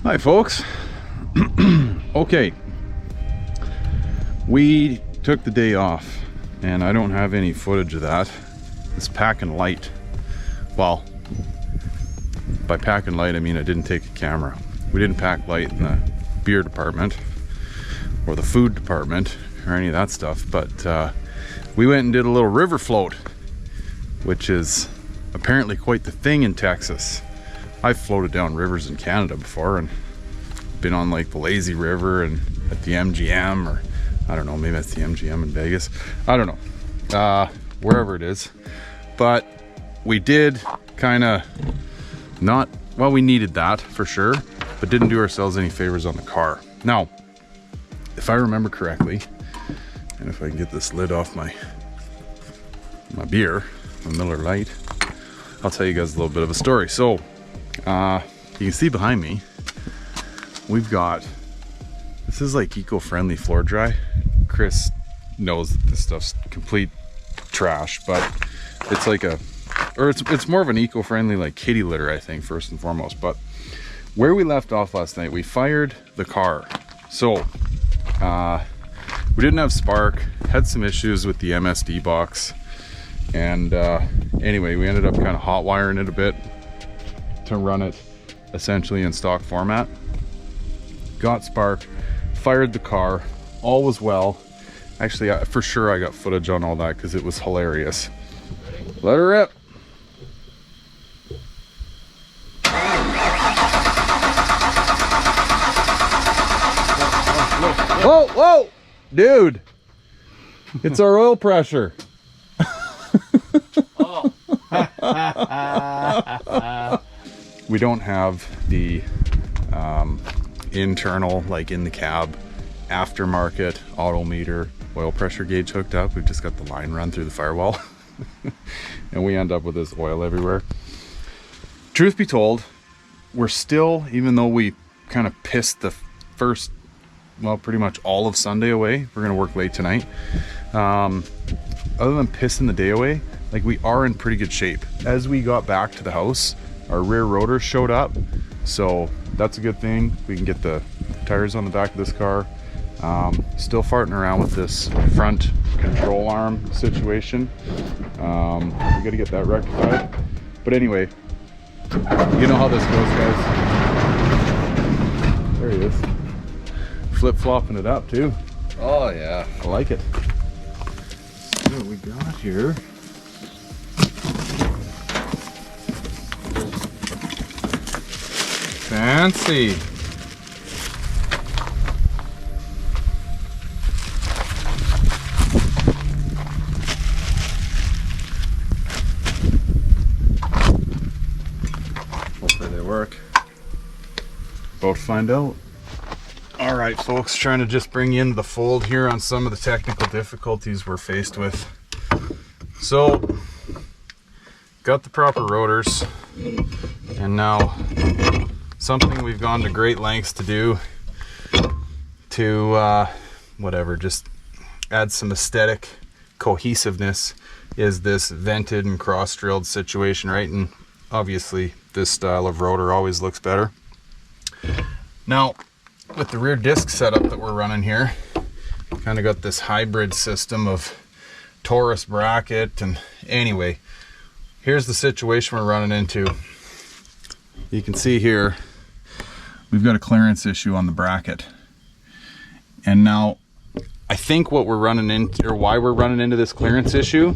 Hi folks. Okay, we took the day off and I don't have any footage of that. It's packing light. Well, by packing light I mean I didn't take a camera. We didn't pack light in the beer department or the food department or any of that stuff, but we went and did a little river float, which is apparently quite the thing in Texas. I've floated down rivers in Canada before and been on like the Lazy River and at the MGM, or I don't know, maybe that's the MGM in Vegas. I don't know, wherever it is. But we did kind of not, well, we needed that for sure, but didn't do ourselves any favors on the car. Now, if I remember correctly, and if I can get this lid off my beer, the Miller Lite, I'll tell you guys a little bit of a story. So, you can see behind me, we've got, this is like eco-friendly floor dry. Chris knows that this stuff's complete trash, but it's like it's more of an eco-friendly like kitty litter, I think, first and foremost. But where we left off last night, we fired the car. So, we didn't have spark, had some issues with the MSD box. And anyway, we ended up kind of hot wiring it a bit to run it essentially in stock format. Got spark, fired the car, all was well. Actually, for sure I got footage on all that because it was hilarious. Let her rip. Whoa, whoa, dude. It's our oil pressure. We don't have the internal, like in the cab, aftermarket auto meter oil pressure gauge hooked up. We've just got the line run through the firewall and we end up with this oil everywhere. Truth be told, we're still, even though we kind of pissed the first, well, pretty much all of Sunday away, we're gonna work late tonight. Other than pissing the day away, like, we are in pretty good shape. As we got back to the house, our rear rotor showed up, so that's a good thing. We can get the tires on the back of this car. Still farting around with this front control arm situation. We gotta get that rectified. But anyway, you know how this goes, guys. There he is. Flip-flopping it up too. Oh yeah, I like it. So what we got here. Fancy. Hopefully they work. About to find out. All right, folks, trying to just bring you into the fold here on some of the technical difficulties we're faced with. So, got the proper rotors, and now something we've gone to great lengths to do to whatever, just add some aesthetic cohesiveness is this vented and cross drilled situation, right? And obviously this style of rotor always looks better. Now, with the rear disc setup that we're running here, kind of got this hybrid system of Taurus bracket. And anyway, here's the situation we're running into. You can see here we've got a clearance issue on the bracket, and now I think what we're running into, or why we're running into this clearance issue,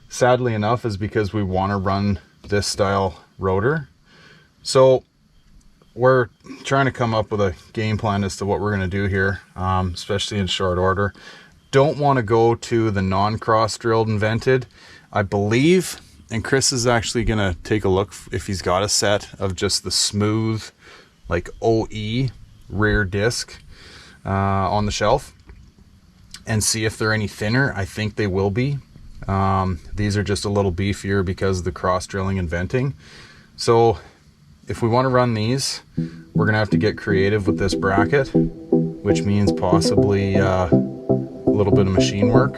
sadly enough, is because we want to run this style rotor. So we're trying to come up with a game plan as to what we're going to do here, especially in short order. Don't want to go to the non-cross drilled and vented. I believe, and Chris is actually going to take a look if he's got a set of just the smooth, like OE rear disc on the shelf, and see if they're any thinner. I think they will be. These are just a little beefier because of the cross drilling and venting. So if we want to run these, we're going to have to get creative with this bracket, which means possibly a little bit of machine work.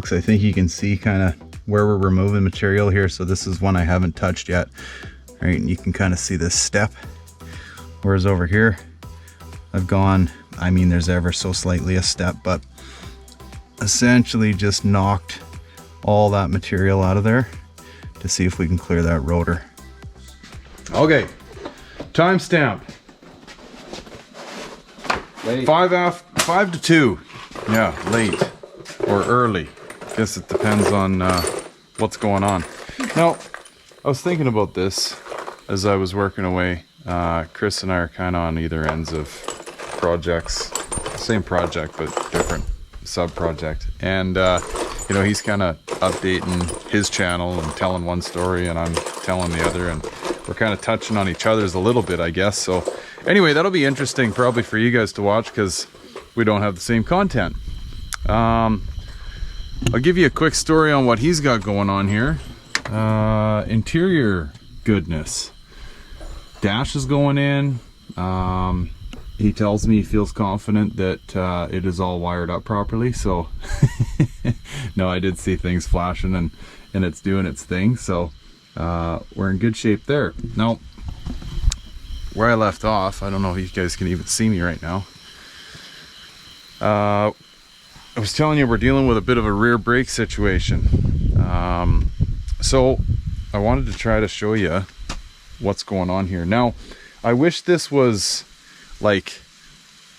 folks, I think you can see kind of where we're removing material here. So this is one I haven't touched yet. All right, and you can kind of see this step. Whereas over here, I've gone, I mean, there's ever so slightly a step, but essentially just knocked all that material out of there to see if we can clear that rotor. Okay, timestamp. 5 to 2. Yeah, late or early. Guess it depends on what's going on. Now, I was thinking about this as I was working away. Chris and I are kind of on either ends of projects. Same project, but different sub-project. And, you know, he's kind of updating his channel and telling one story, and I'm telling the other, and we're kind of touching on each other's a little bit, I guess. So anyway, that'll be interesting probably for you guys to watch because we don't have the same content. I'll give you a quick story on what he's got going on here. Interior goodness. Dash is going in. He tells me he feels confident that it is all wired up properly. So no, I did see things flashing and it's doing its thing. So we're in good shape there. Now, where I left off, I don't know if you guys can even see me right now. I was telling you we're dealing with a bit of a rear brake situation. So I wanted to try to show you what's going on here. Now, I wish this was like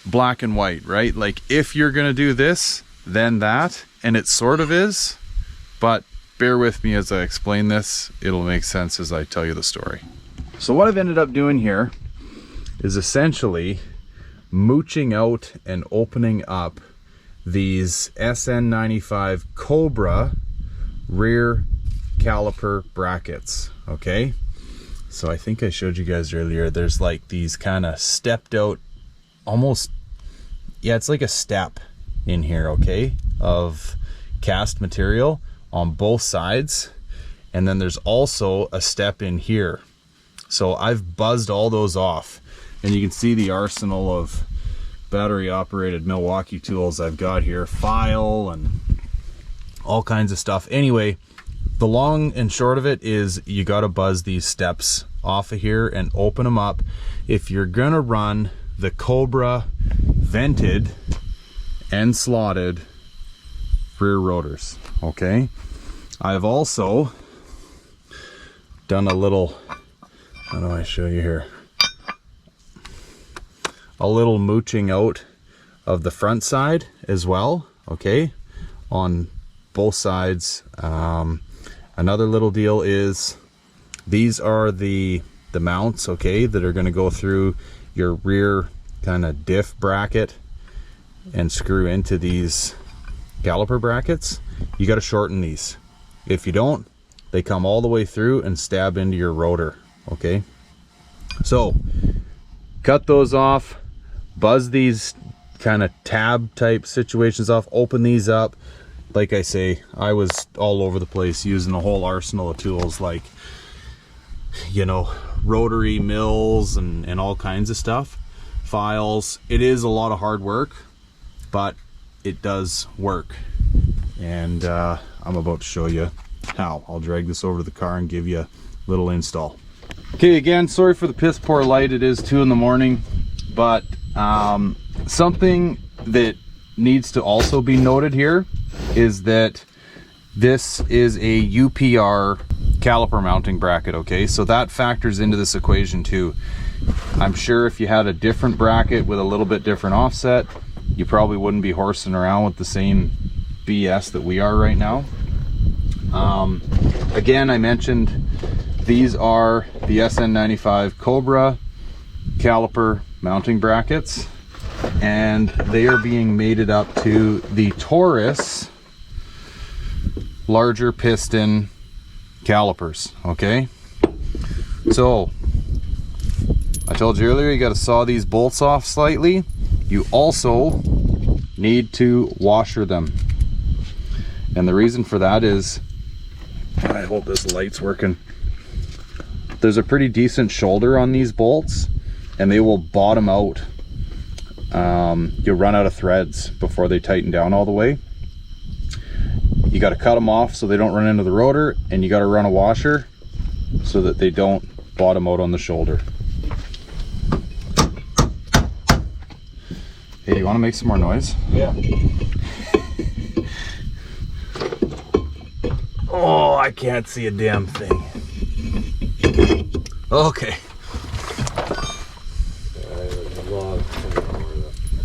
black and white, right? Like if you're gonna do this, then that, and it sort of is, but bear with me as I explain this. It'll make sense as I tell you the story. So what I've ended up doing here is essentially mooching out and opening up these SN95 Cobra rear caliper brackets. Okay, so I think I showed you guys earlier, there's like these kind of stepped out, almost, yeah, it's like a step in here, okay, of cast material on both sides, and then there's also a step in here. So I've buzzed all those off, and you can see the arsenal of battery operated Milwaukee tools I've got here, file and all kinds of stuff. Anyway, the long and short of it is you got to buzz these steps off of here and open them up if you're gonna run the Cobra vented and slotted rear rotors. Okay, I've also done a little, how do I show you here, a little mooching out of the front side as well, okay, on both sides. Another little deal is these are the mounts, okay, that are going to go through your rear kind of diff bracket and screw into these caliper brackets. You got to shorten these. If you don't, they come all the way through and stab into your rotor, okay? So cut those off, buzz these kind of tab type situations off, open these up. Like I say, I was all over the place using a whole arsenal of tools, like, you know, rotary mills and all kinds of stuff, files. It is a lot of hard work, but it does work. And I'm about to show you how. I'll drag this over to the car and give you a little install. Okay, again, sorry for the piss poor light. It is 2 in the morning, but something that needs to also be noted here is that this is a UPR caliper mounting bracket, okay? So that factors into this equation too. I'm sure if you had a different bracket with a little bit different offset, you probably wouldn't be horsing around with the same BS that we are right now. Again, I mentioned these are the SN95 Cobra caliper mounting brackets, and they are being mated up to the Taurus larger piston calipers, okay? So I told you earlier, you got to saw these bolts off slightly. You also need to washer them, and the reason for that is, I hope this light's working, there's a pretty decent shoulder on these bolts and they will bottom out. You'll run out of threads before they tighten down all the way. You got to cut them off so they don't run into the rotor, and you got to run a washer so that they don't bottom out on the shoulder. Hey, you want to make some more noise? Yeah. Oh, I can't see a damn thing. Okay. Log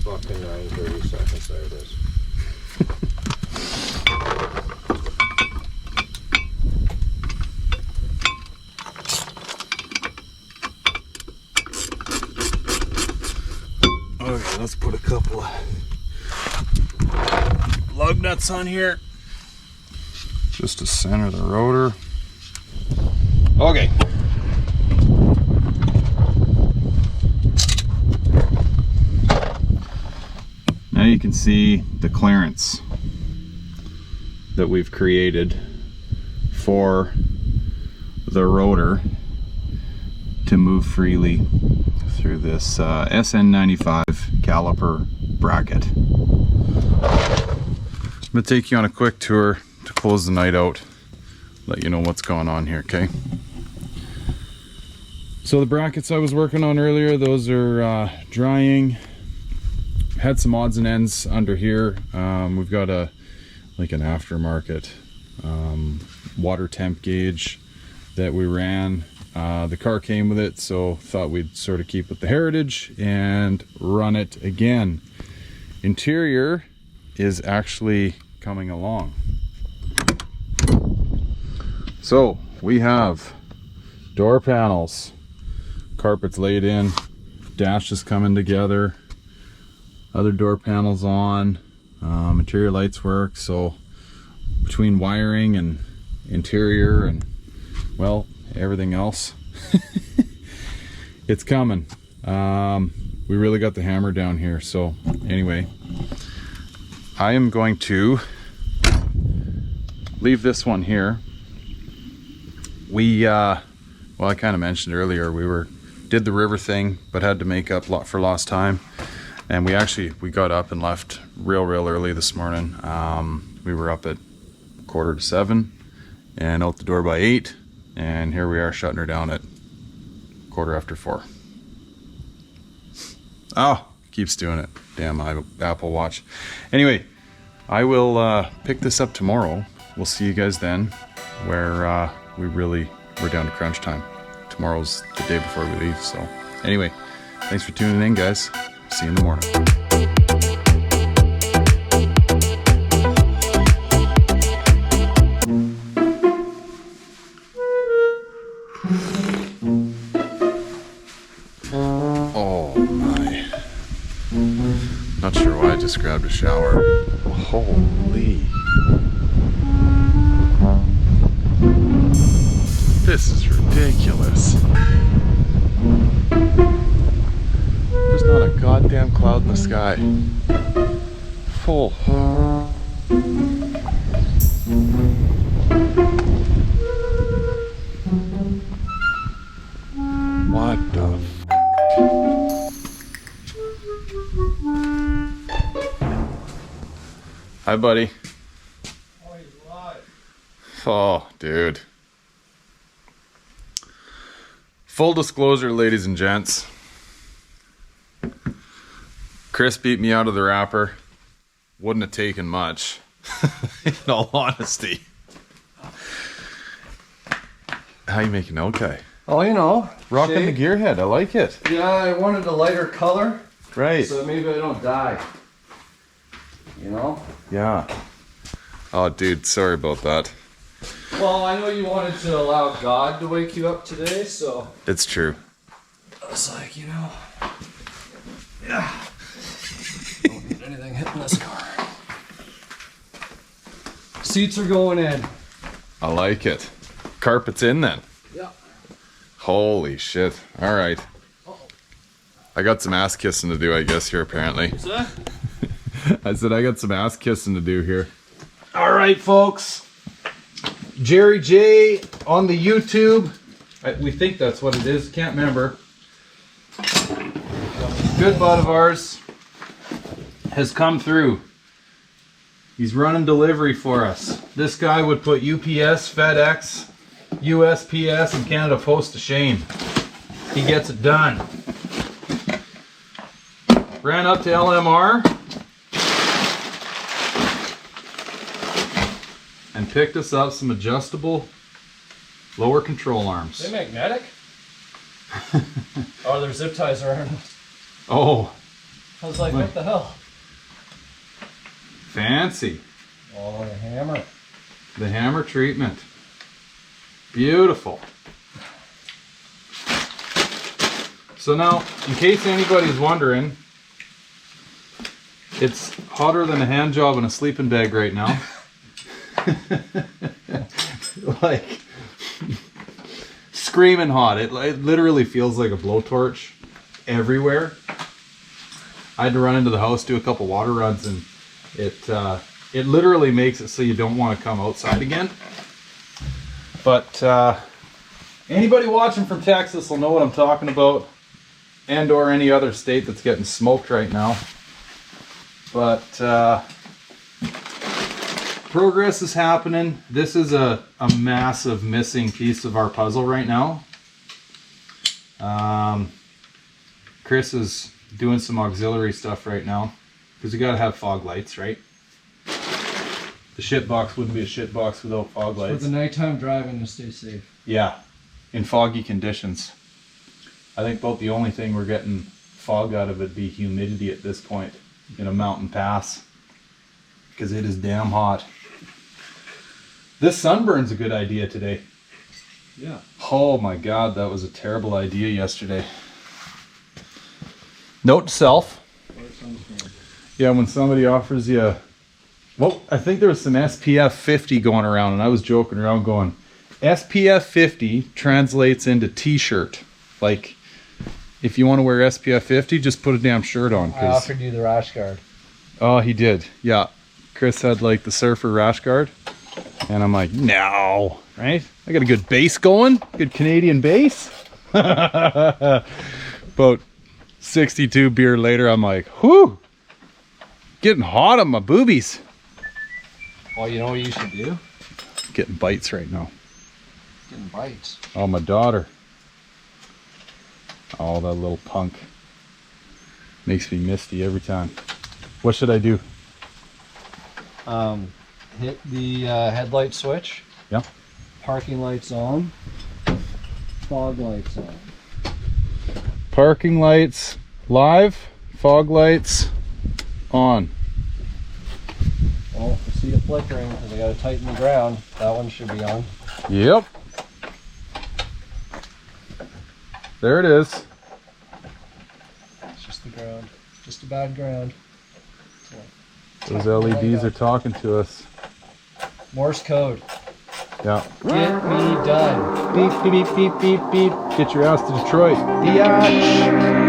fucking 9:30 seconds. There it is. Okay, let's put a couple of lug nuts on here. Just to center the rotor. Okay. Now you can see the clearance that we've created for the rotor to move freely through this SN95 caliper bracket. I'm gonna take you on a quick tour to close the night out, let you know what's going on here, okay? So the brackets I was working on earlier, those are drying. Had some odds and ends under here. We've got like an aftermarket water temp gauge that we ran. The car came with it, so thought we'd sort of keep with the heritage and run it again. Interior is actually coming along. So we have door panels, carpets laid in, dash is coming together, other door panels on, interior lights work. So between wiring and interior and, well, everything else, it's coming. We really got the hammer down here. So anyway, I am going to leave this one here. We well, I kind of mentioned earlier, we did the river thing, but had to make up for lost time. And we got up and left real early this morning. We were up at 6:45 and out the door by 8, and here we are shutting her down at 4:15. Oh, keeps doing it. Damn Apple Watch. Anyway, I will pick this up tomorrow. We'll see you guys then, where we're down to crunch time. Tomorrow's the day before we leave. So anyway, thanks for tuning in, guys. See you in the morning. Oh my. Not sure why I just grabbed a shower. Holy. This is ridiculous. There's not a goddamn cloud in the sky. Full. What the f? Hi, buddy. Oh, he's alive. Oh, dude. Full disclosure, ladies and gents. Chris beat me out of the wrapper. Wouldn't have taken much, in all honesty. How you making out, guy? Oh, you know. Rocking shape. the gearhead. I like it. Yeah, I wanted a lighter color. Right. So maybe I don't die. You know? Yeah. Oh, dude, sorry about that. Well, I know you wanted to allow God to wake you up today, so. It's true. I was like, you know. Yeah. Don't need anything hitting this car. Seats are going in. I like it. Carpet's in then. Yeah. Holy shit. All right. Uh-oh. I got some ass kissing to do, I guess, here apparently. What's that? I said I got some ass kissing to do here. All right, folks. Jerry J on the YouTube. We think that's what it is. Can't remember. Good bud of ours has come through. He's running delivery for us. This guy would put UPS, FedEx, USPS, and Canada Post to shame. He gets it done. Ran up to LMR and picked us up some adjustable lower control arms. Are they magnetic? Oh, their zip ties around. Oh. I was like, what the hell? Fancy. Oh, the hammer. The hammer treatment. Beautiful. So now, in case anybody's wondering, it's hotter than a hand job in a sleeping bag right now. Like, screaming hot. It literally feels like a blowtorch everywhere. I had to run into the house, do a couple water runs, and it literally makes it so you don't want to come outside again. But anybody watching from Texas will know what I'm talking about, and or any other state that's getting smoked right now. But progress is happening. This is a massive missing piece of our puzzle right now. Chris is doing some auxiliary stuff right now because you got to have fog lights, right? The shitbox wouldn't be a shitbox without fog lights. For the nighttime driving to stay safe. Yeah, in foggy conditions. I think about the only thing we're getting fog out of would be humidity at this point in a mountain pass, because it is damn hot. This sunburn's a good idea today. Yeah. Oh my God, that was a terrible idea yesterday. Note to self. Yeah, when somebody offers you, well, I think there was some SPF 50 going around, and I was joking around going, SPF 50 translates into t-shirt. Like, if you want to wear SPF 50, just put a damn shirt on. I offered you the rash guard. Oh, he did. Yeah. Chris had like the surfer rash guard. And I'm like, no, right? I got a good base going, good Canadian base. About 62 beer later, I'm like, whew, getting hot on my boobies. Well, you know what you should do? Getting bites right now. Getting bites. Oh, my daughter. Oh, that little punk. Makes me misty every time. What should I do? Hit the headlight switch. Yeah. Parking lights on. Fog lights on. Parking lights live, fog lights on. Well, I see it flickering because I got to tighten the ground. That one should be on. Yep. There it is. It's just the ground. Just a bad ground. Those LEDs are talking to us. Morse code. Yeah. Get me done. Beep, beep, beep, beep, beep, beep. Get your ass to Detroit. Biatch.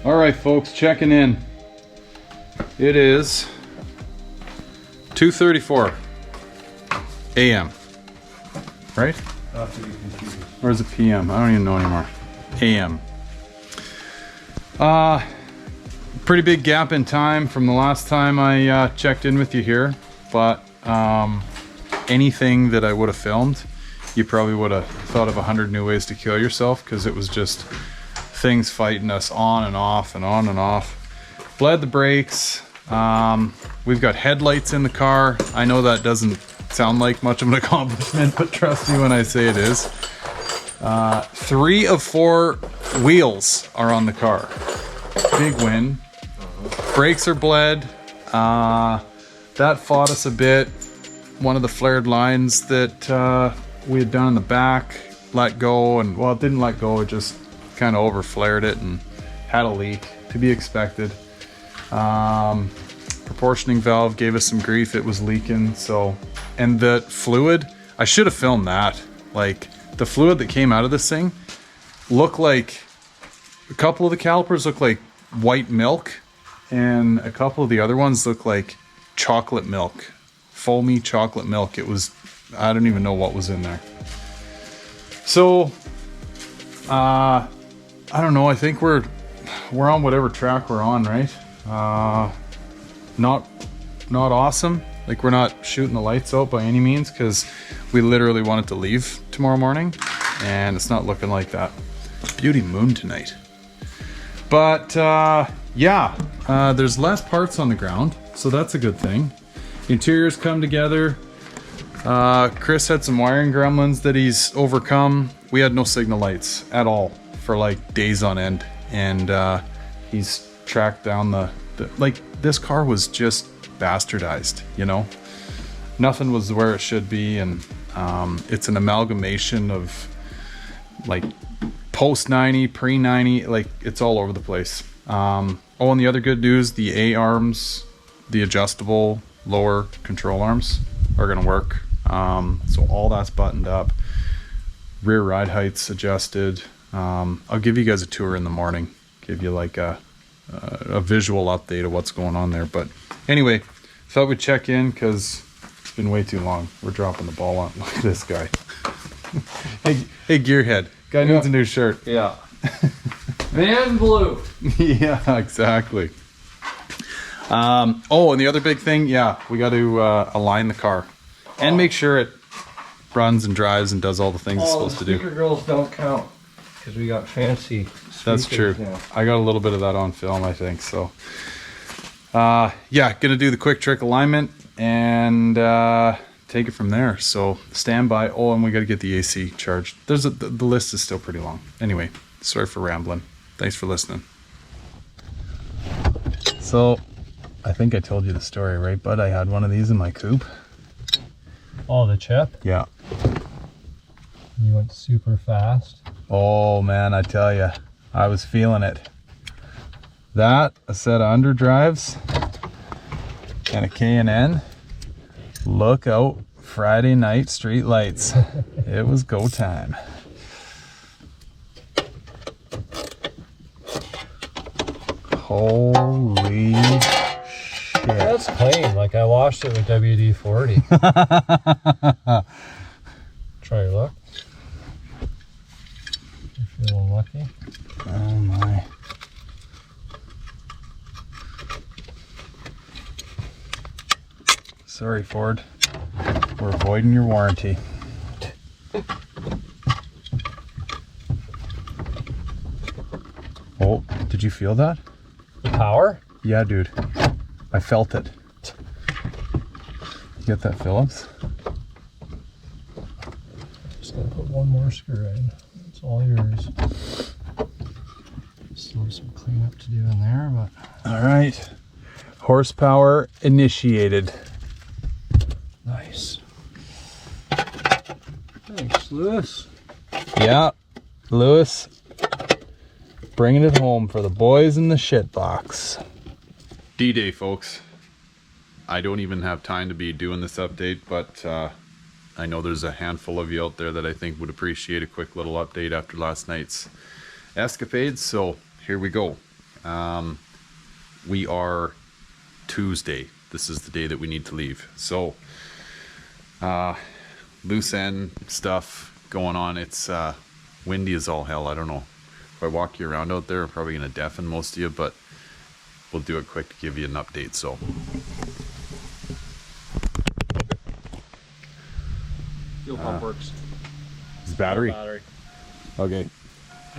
Alright folks, checking in. It is 2:34 a.m. Right? Or is it p.m.? I don't even know anymore. a.m. Pretty big gap in time from the last time I checked in with you here, but anything that I would have filmed, you probably would have thought of 100 new ways to kill yourself, because it was just things fighting us on and off and on and off. Bled the brakes. We've got headlights in the car. I know that doesn't sound like much of an accomplishment, but trust me when I say it is. 3 of 4 wheels are on the car. Big win. Brakes are bled. That fought us a bit. One of the flared lines that we had done in the back let go, and well, it didn't let go, it just kind of over flared it and had a leak, to be expected. Proportioning valve gave us some grief, it was leaking. So, and the fluid, I should have filmed that. Like, the fluid that came out of this thing looked like, a couple of the calipers look like white milk, and a couple of the other ones look like chocolate milk, foamy chocolate milk. It was, I don't even know what was in there. So I don't know, I think we're on whatever track we're on, right? Not awesome, like we're not shooting the lights out by any means, because we literally wanted to leave tomorrow morning and it's not looking like that. Beauty moon tonight. But yeah, there's less parts on the ground, so that's a good thing. The interiors come together. Chris had some wiring gremlins that he's overcome. We had no signal lights at all for like days on end, and he's tracked down the like, this car was just bastardized, you know? Nothing was where it should be, and it's an amalgamation of like post 90, pre 90, like it's all over the place. Oh, and the other good news, the A arms, the adjustable lower control arms are gonna work. So all that's buttoned up. Rear ride height's adjusted. I'll give you guys a tour in the morning, give you like a visual update of what's going on there. But anyway, thought we'd check in because it's been way too long. We're dropping the ball on. Look at this guy. hey, gearhead. Guy needs a new shirt. Yeah. Man blue. Yeah, exactly. Oh, and the other big thing, yeah, we got to align the car and make sure it runs and drives and does all the things it's supposed to do. Speaker girls don't count because we got fancy speakers. That's true. Now. I got a little bit of that on film, I think. So, yeah, gonna do the quick trick alignment and take it from there. So stand by. Oh, and we got to get the AC charged. The list is still pretty long. Anyway, sorry for rambling. Thanks for listening. So, I think I told you the story, right, bud? I had one of these in my coupe. Oh, the chip? Yeah. You went super fast. Oh man, I tell you, I was feeling it. That, a set of underdrives, and a K&N. Look out, Friday night street lights. It was go time. Holy shit. That's clean. Like, I washed it with WD-40. Try your luck. You're feeling lucky. Oh my. Sorry, Ford. We're avoiding your warranty. Oh, did you feel that? The power? Yeah, dude. I felt it. You got that, Phillips? Just gonna put one more screw in. It's all yours. Still some cleanup to do in there, but All right. Horsepower initiated. nice. Thanks, Lewis. Yeah, Lewis, bringing it home for the boys in the shitbox. D-Day, folks. I don't even have time to be doing this update, but I know there's a handful of you out there that I think would appreciate a quick little update after last night's escapades. So here we go. We are Tuesday. This is the day that we need to leave. So loose end stuff going on. It's windy as all hell. I don't know if I walk you around out there, I'm probably gonna deafen most of you, but we'll do it quick to give you an update. So Fuel pump works. is battery Battery. okay?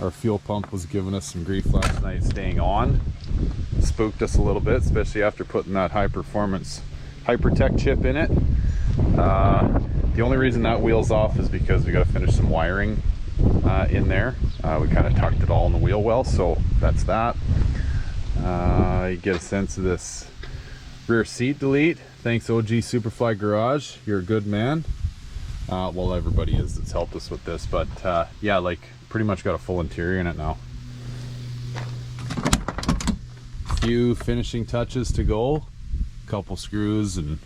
Our fuel pump was giving us some grief last night, staying on. Spooked us a little bit, especially after putting that high performance Hypertech chip in it. The only reason that wheel's off is because we got to finish some wiring in there. We kind of tucked it all in the wheel well, so that's that. You get a sense of this rear seat delete. Thanks, OG Superfly Garage. You're a good man. Well, everybody is that's helped us with this, but yeah, like pretty much got a full interior in it now. few finishing touches to go, a couple screws and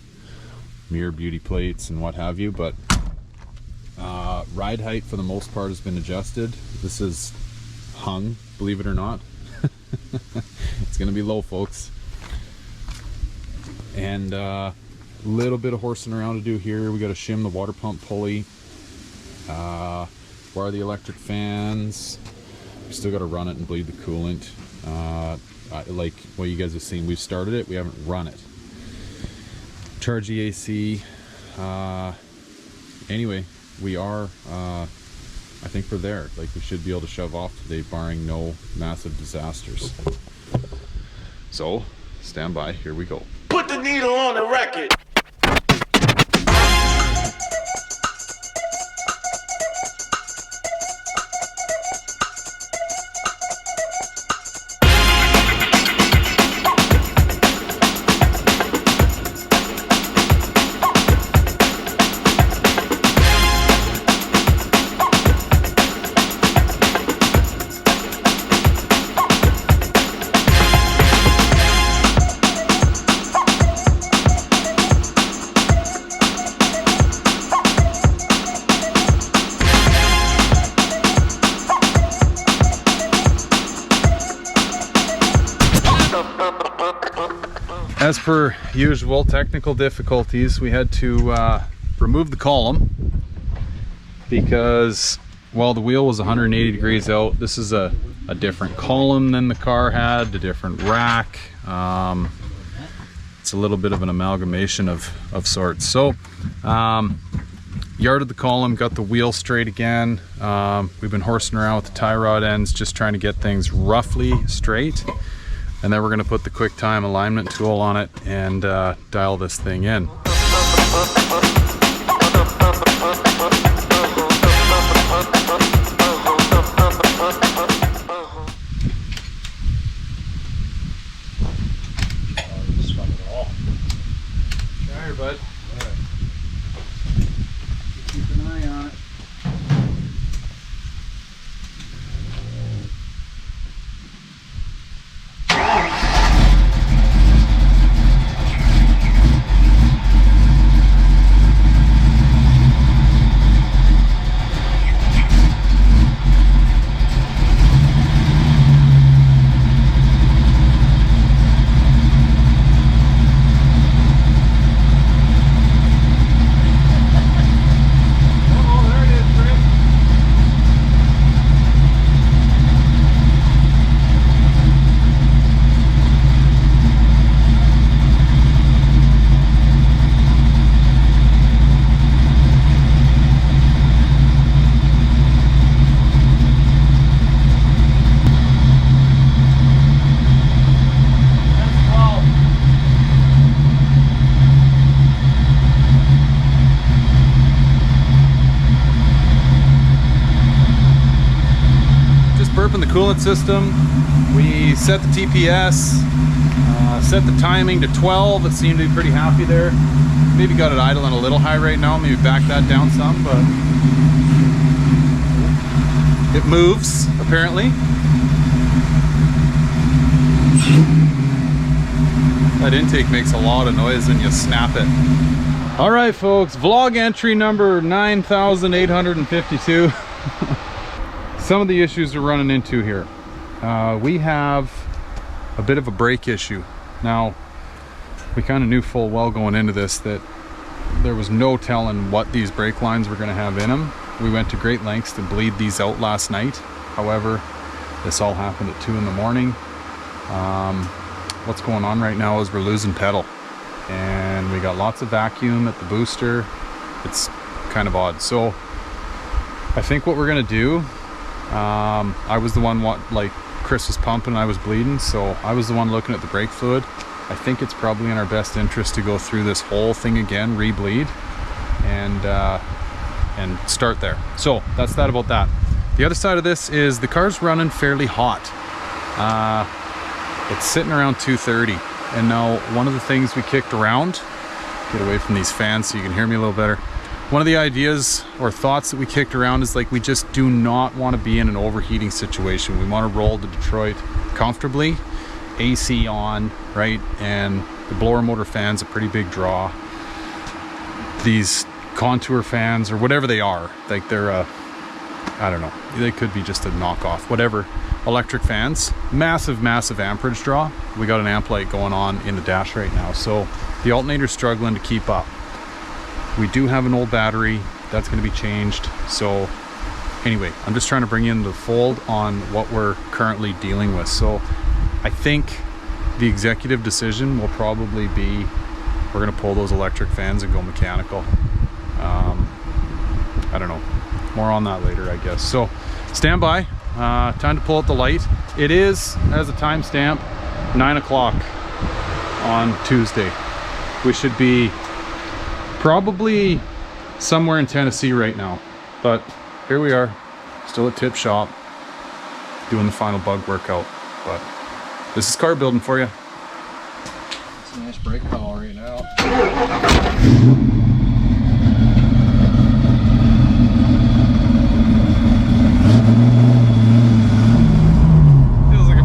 mirror beauty plates and what have you, but ride height for the most part has been adjusted. This is hung, believe it or not. It's gonna be low, folks. And a little bit of horsing around to do here. We got to shim the water pump pulley, wire the electric fans. We still got to run it and bleed the coolant. Like what you guys have seen, we've started it, we haven't run it. Charge the AC. Anyway, we are, I think we're there. Like, we should be able to shove off today, barring no massive disasters. So, stand by, here we go. Put the needle on the record. As per usual, technical difficulties. We had to remove the column because, well, the wheel was 180 degrees out. This is a different column than the car had, a different rack. It's a little bit of an amalgamation of sorts. So, yarded the column, got the wheel straight again. We've been horsing around with the tie rod ends, just trying to get things roughly straight. And then we're gonna put the QuickTime alignment tool on it and dial this thing in. Try her, bud. Keep an eye on it. Burping the coolant system. We set the TPS, set the timing to 12. It seemed to be pretty happy there. Maybe got it idling a little high right now. Maybe back that down some, but it moves apparently. That intake makes a lot of noise when you snap it. All right, folks, vlog entry number 9,852. Some of the issues we're running into here. We have a bit of a brake issue. Now, we kind of knew full well going into this that there was no telling what these brake lines were going to have in them. We went to great lengths to bleed these out last night. However, this all happened at 2 in the morning. What's going on right now is we're losing pedal. And we got lots of vacuum at the booster. It's kind of odd. So, I think what we're going to do, I was the one, like Chris was pumping and I was bleeding, so I was the one looking at the brake fluid. I think it's probably in our best interest to go through this whole thing again, re-bleed, and start there. So that's that about that. The other side of this is the car's running fairly hot. It's sitting around 230, and now one of the things we kicked around, get away from these fans so you can hear me a little better. One of the ideas or thoughts that we kicked around is like, we just do not want to be in an overheating situation. We want to roll to Detroit comfortably AC on, right? And the blower motor fan's a pretty big draw. These contour fans or whatever they are, like they're I don't know, they could be just a knockoff, whatever. Electric fans, massive amperage draw. We got an amp light going on in the dash right now, so the alternator's struggling to keep up. We do have an old battery that's going to be changed. So anyway, I'm just trying to bring you into the fold on what we're currently dealing with. So I think the executive decision will probably be we're going to pull those electric fans and go mechanical. I don't know, more on that later, I guess. So stand by. Time to pull out the light. It is, as a timestamp, 9 o'clock on Tuesday. We should be probably somewhere in Tennessee right now, but here we are, still at Tip Shop, doing the final bug workout. But this is car building for you. It's a nice brake pedal right now.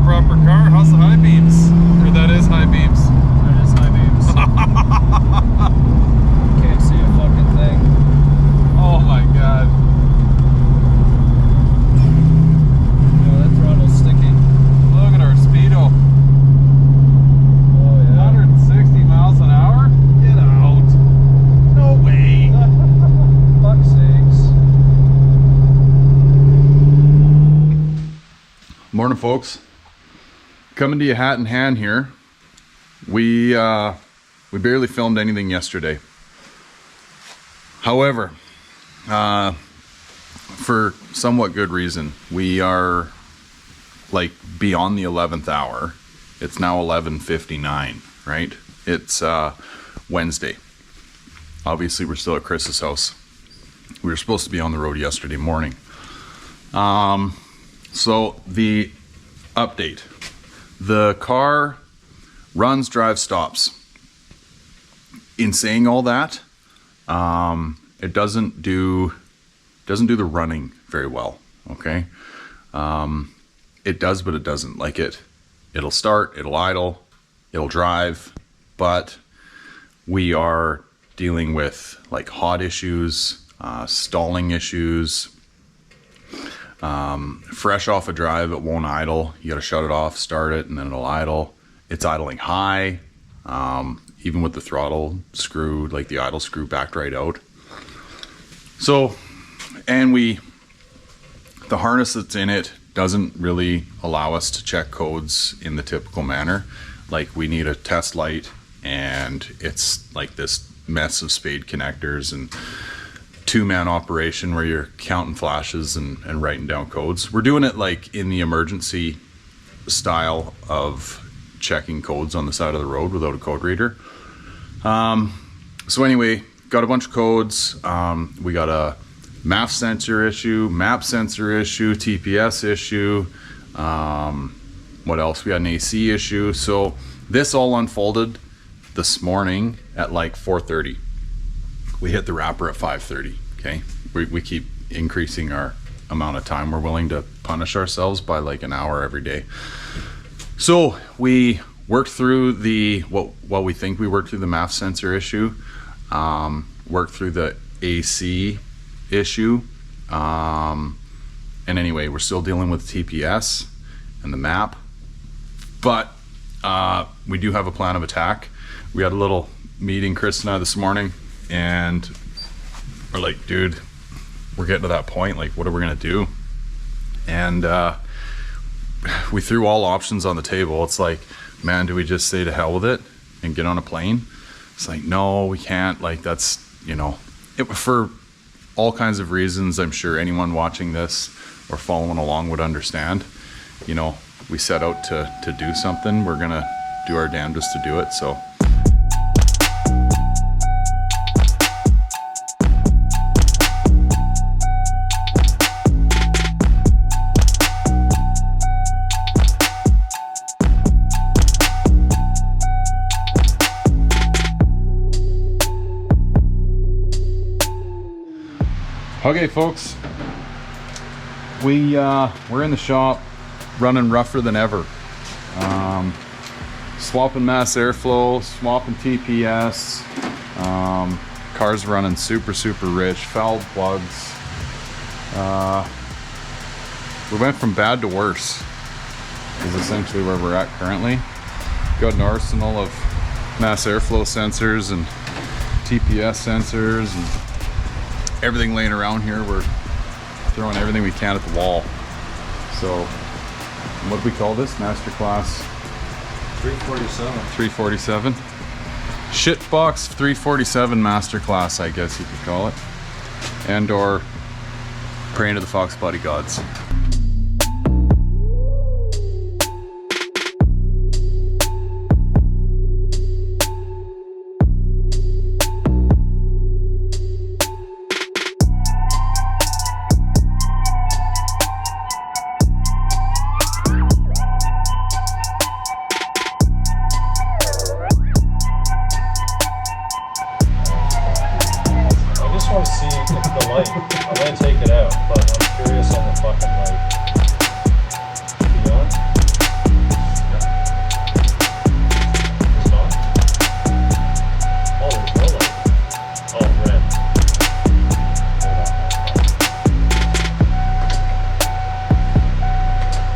Proper car. How's the high beams? Or that is high beams. That is high beams. Can't see a fucking thing. Oh my god. No, that throttle's sticky. Look at our speedo. Oh yeah. 160 miles an hour? Get out. No way. Fuck's sakes. Morning, folks. Coming to you hat in hand here. We barely filmed anything yesterday. However, for somewhat good reason, we are like beyond the 11th hour. It's now 11:59, right? It's Wednesday. Obviously, we're still at Chris's house. We were supposed to be on the road yesterday morning. So the update. The car runs, drives, stops. In saying all that, it doesn't do the running very well. Okay, it does, but it doesn't. Like it'll start, it'll idle, it'll drive, but we are dealing with like hot issues, stalling issues. Fresh off a drive, it won't idle. You got to shut it off, start it, and then it'll idle. It's idling high, even with the throttle screw, like the idle screw backed right out. So, and the harness that's in it doesn't really allow us to check codes in the typical manner. Like we need a test light, and it's like this mess of spade connectors and two-man operation where you're counting flashes and writing down codes. We're doing it like in the emergency style of checking codes on the side of the road without a code reader. So anyway, got a bunch of codes. We got a MAF sensor issue, map sensor issue, TPS issue. What else? We got an AC issue. So this all unfolded this morning at like 4:30. We hit the wrapper at 5:30. Okay, we keep increasing our amount of time we're willing to punish ourselves by like an hour every day. So we worked through what we think we worked through the MAF sensor issue, worked through the AC issue, and anyway, we're still dealing with TPS and the map, but we do have a plan of attack. We had a little meeting, Chris and I, this morning, and we're like, dude, we're getting to that point, like what are we gonna do? And we threw all options on the table. It's like, man, do we just say to hell with it and get on a plane? It's like, no, we can't. Like that's, for all kinds of reasons, I'm sure anyone watching this or following along would understand. We set out to do something. We're gonna do our damnedest to do it. So okay, folks, we're in the shop running rougher than ever. swapping mass airflow, swapping TPS, cars running super rich, fouled plugs. We went from bad to worse is essentially where we're at currently. Got an arsenal of mass airflow sensors and TPS sensors and everything laying around here. We're throwing everything we can at the wall. So what do we call this? Masterclass 347. Shitbox 347 Masterclass, I guess you could call it. And or praying to the Foxbody gods. I want to see if the light. I'm gonna take it out, but I'm curious on the fucking light. You on? It's on? Oh, there's no light. Oh, red.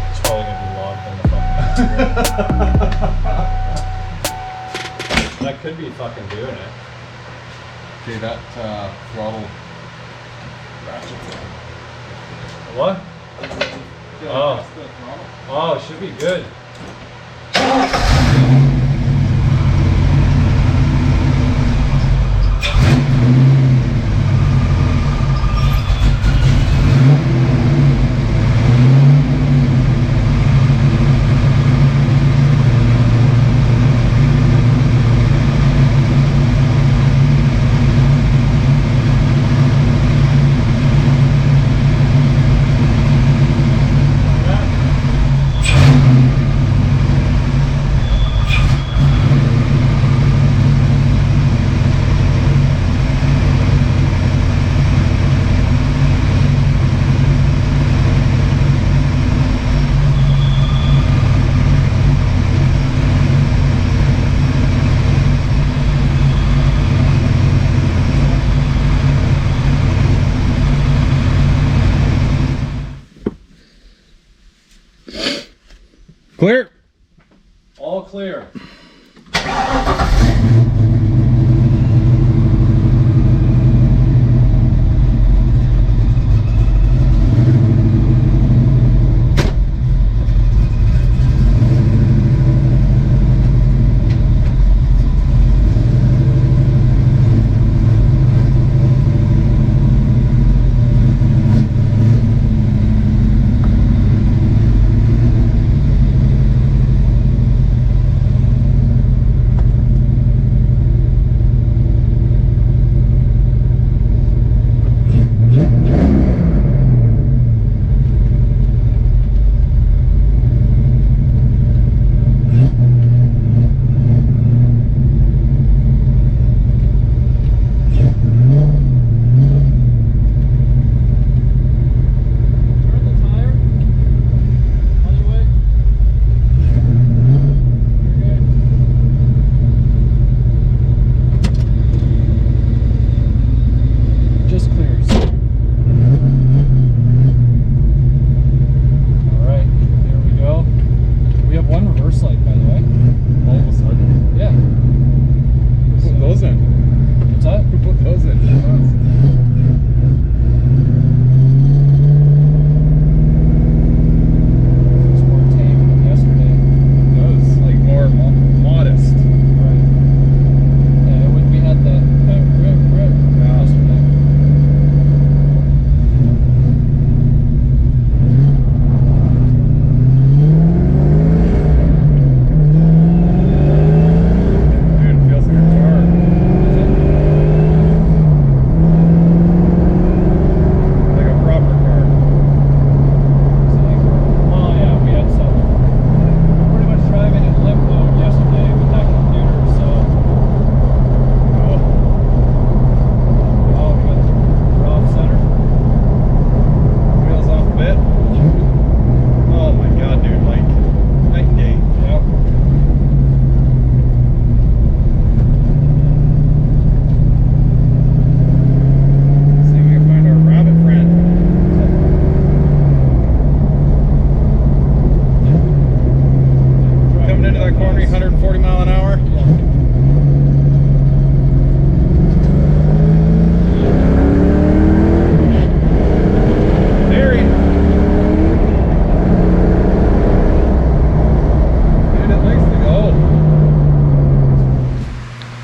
It's probably gonna be logged in the fucking. That could be fucking doing it. Okay, that throttle ratchet. What? Oh. Oh, it should be good. Clear. All clear.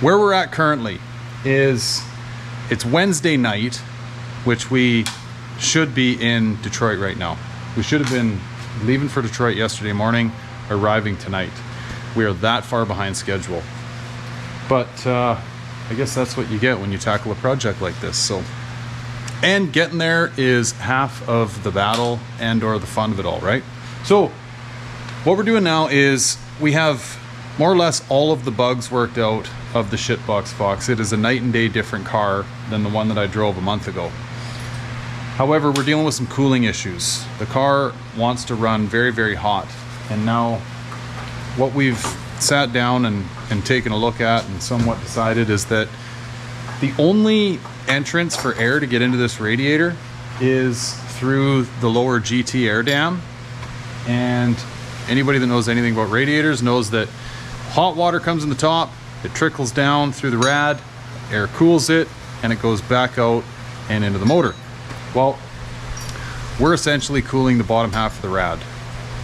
where we're at currently is it's Wednesday night, which we should be in Detroit right now. We should have been leaving for Detroit yesterday morning, arriving tonight. We are that far behind schedule. But I guess that's what you get when you tackle a project like this. So, and getting there is half of the battle and or the fun of it all, right? So what we're doing now is we have more or less all of the bugs worked out of the Shitbox-Fox. It is a night and day different car than the one that I drove a month ago. However, we're dealing with some cooling issues. The car wants to run very, very hot. And now what we've sat down and taken a look at and somewhat decided is that the only entrance for air to get into this radiator is through the lower GT air dam. And anybody that knows anything about radiators knows that hot water comes in the top, it trickles down through the rad, air cools it, and it goes back out and into the motor. Well, we're essentially cooling the bottom half of the rad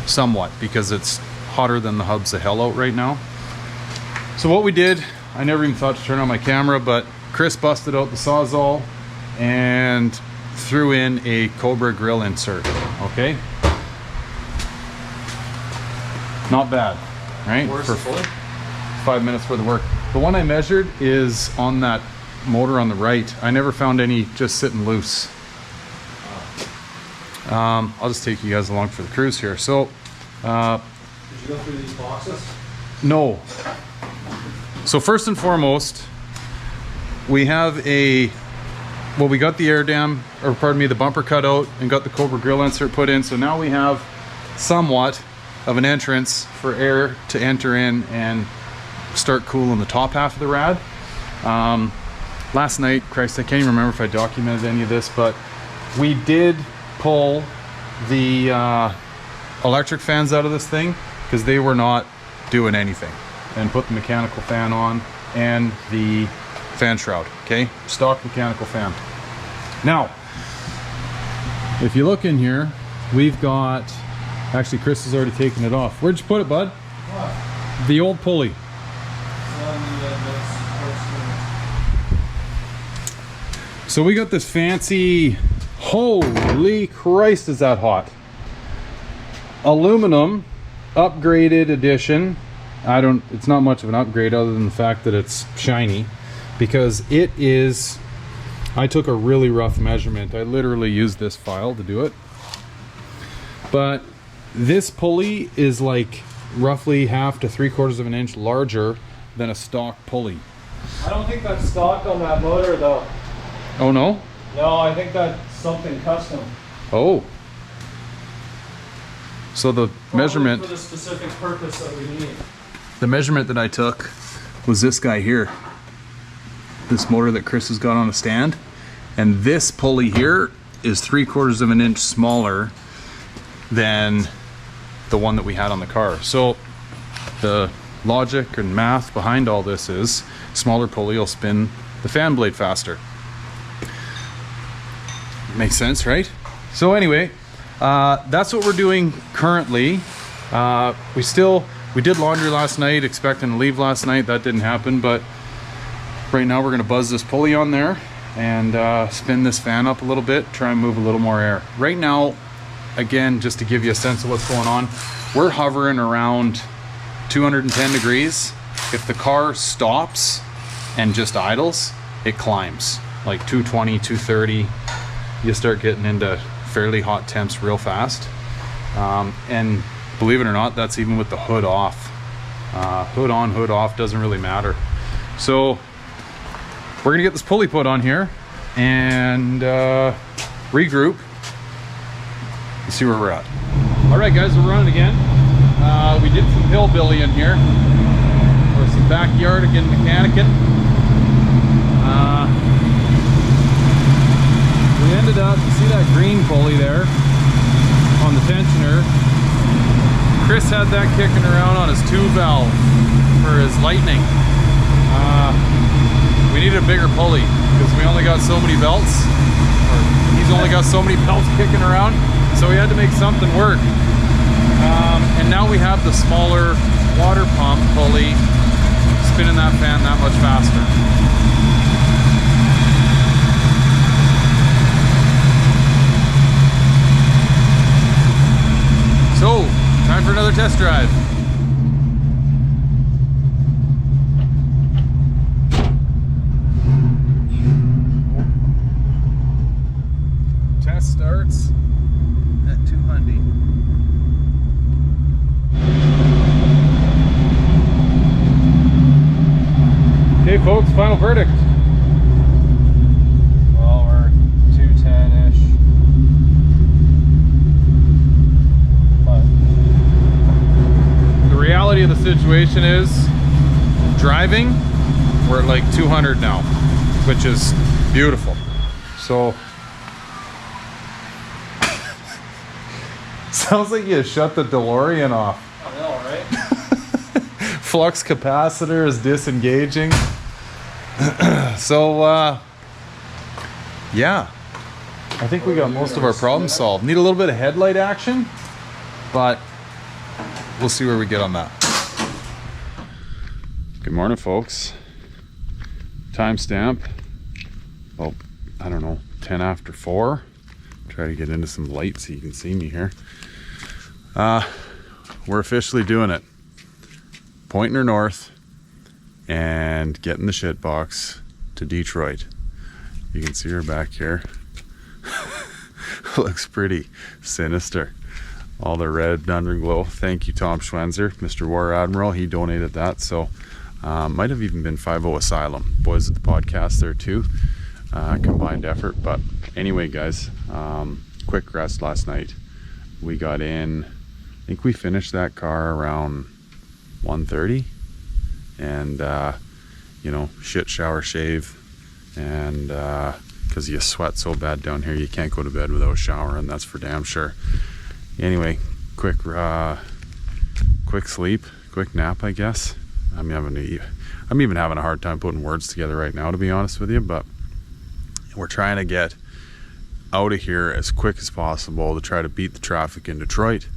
somewhat because it's hotter than the hubs of hell out right now. So what we did, I never even thought to turn on my camera, but Chris busted out the Sawzall and threw in a Cobra grill insert, okay? Not bad, right? Where's For the fully? 5 minutes worth of work. The one I measured is on that motor on the right. I never found any just sitting loose. I'll just take you guys along for the cruise here. So, Did you go through these boxes? no. So first and foremost, we have well, we got the air dam, or pardon me, the bumper cut out and got the Cobra grill insert put in. So now we have somewhat of an entrance for air to enter in and start cooling the top half of the rad. Last night, Christ, I can't even remember if I documented any of this, but we did pull the electric fans out of this thing because they were not doing anything, and put the mechanical fan on and the fan shroud, okay? Stock mechanical fan. Now, if you look in here, we've got, actually Chris has already taken it off. Where'd you put it, bud? What? The old pulley. So we got this fancy, holy Christ, is that hot? Aluminum upgraded edition. It's not much of an upgrade other than the fact that it's shiny, because it is, I took a really rough measurement. I literally used this file to do it. But this pulley is like roughly 1/2 to 3/4 of an inch larger than a stock pulley. I don't think that's stock on that motor though. Oh no? No, I think that's something custom. Oh. So the measurement, for the specific purpose that we need. the measurement that I took was this guy here. This motor that Chris has got on a stand. And this pulley here is 3/4 of an inch smaller than the one that we had on the car. So the logic and math behind all this is smaller pulley will spin the fan blade faster. Makes sense, right? So anyway, that's what we're doing currently. We did laundry last night, expecting to leave last night. That didn't happen, but right now we're gonna buzz this pulley on there and spin this fan up a little bit, try and move a little more air. Right now, again, just to give you a sense of what's going on, we're hovering around 210 degrees. If the car stops and just idles, it climbs like 220, 230. You start getting into fairly hot temps real fast. And believe it or not, that's even with the hood off. Hood on, hood off, doesn't really matter. So we're gonna get this pulley put on here and regroup and see where we're at. All right, guys, we're running again. We did some hillbilly in here, or some backyard again mechanicking. We ended up, you see that green pulley there on the tensioner? Chris had that kicking around on his tube valve for his Lightning. We needed a bigger pulley because we only got so many belts, or he's only got so many belts kicking around, so we had to make something work. And now we have the smaller water pump pulley spinning that fan that much faster. So, time for another test drive. Test starts at 200. Okay, folks, final verdict. Well, we're 210-ish. But The reality of the situation is, driving, we're at like 200 now, which is beautiful. So, sounds like you shut the DeLorean off. I know, right? Flux capacitor is disengaging. So, yeah, I think we got most of our problems solved. Need a little bit of headlight action, but we'll see where we get on that. Good morning, folks. Timestamp, well, I don't know, 10 after 4. Try to get into some light so you can see me here. We're officially doing it. Pointing her north and getting the shitbox to Detroit. You can see her back here. Looks pretty sinister. All the red underglow. Thank you, Tom Schwenzer, Mr. War Admiral. He donated that. So might have even been 50 Asylum. Boys at the podcast there too. Combined effort. But anyway, guys, quick rest last night. We got in, I think we finished that car around 1:30, and you know, shit, shower, shave, and because you sweat so bad down here, you can't go to bed without showering. That's for damn sure. Anyway, quick sleep, quick nap, I I'm even having a hard time putting words together right now, to be honest with you. But we're trying to get out of here as quick as possible to try to beat the traffic in Detroit,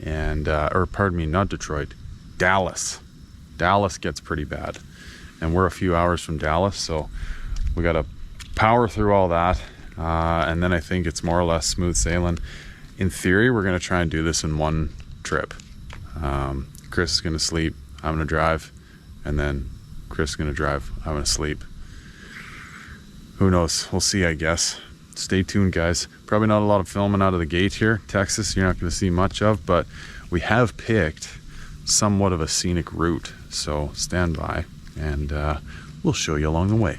and or pardon me, not Detroit, Dallas. Dallas gets pretty bad, and we're a few hours from Dallas, so we got to power through all that, and then I think it's more or less smooth sailing. In theory, we're going to try and do this in one trip. Chris is going to sleep, I'm going to drive, and then Chris is going to drive, I'm going to sleep. Who knows? We'll see, I guess. Stay tuned, guys. Probably not a lot of filming out of the gate here. Texas, you're not going to see much of, but we have picked somewhat of a scenic route, so stand by, and we'll show you along the way.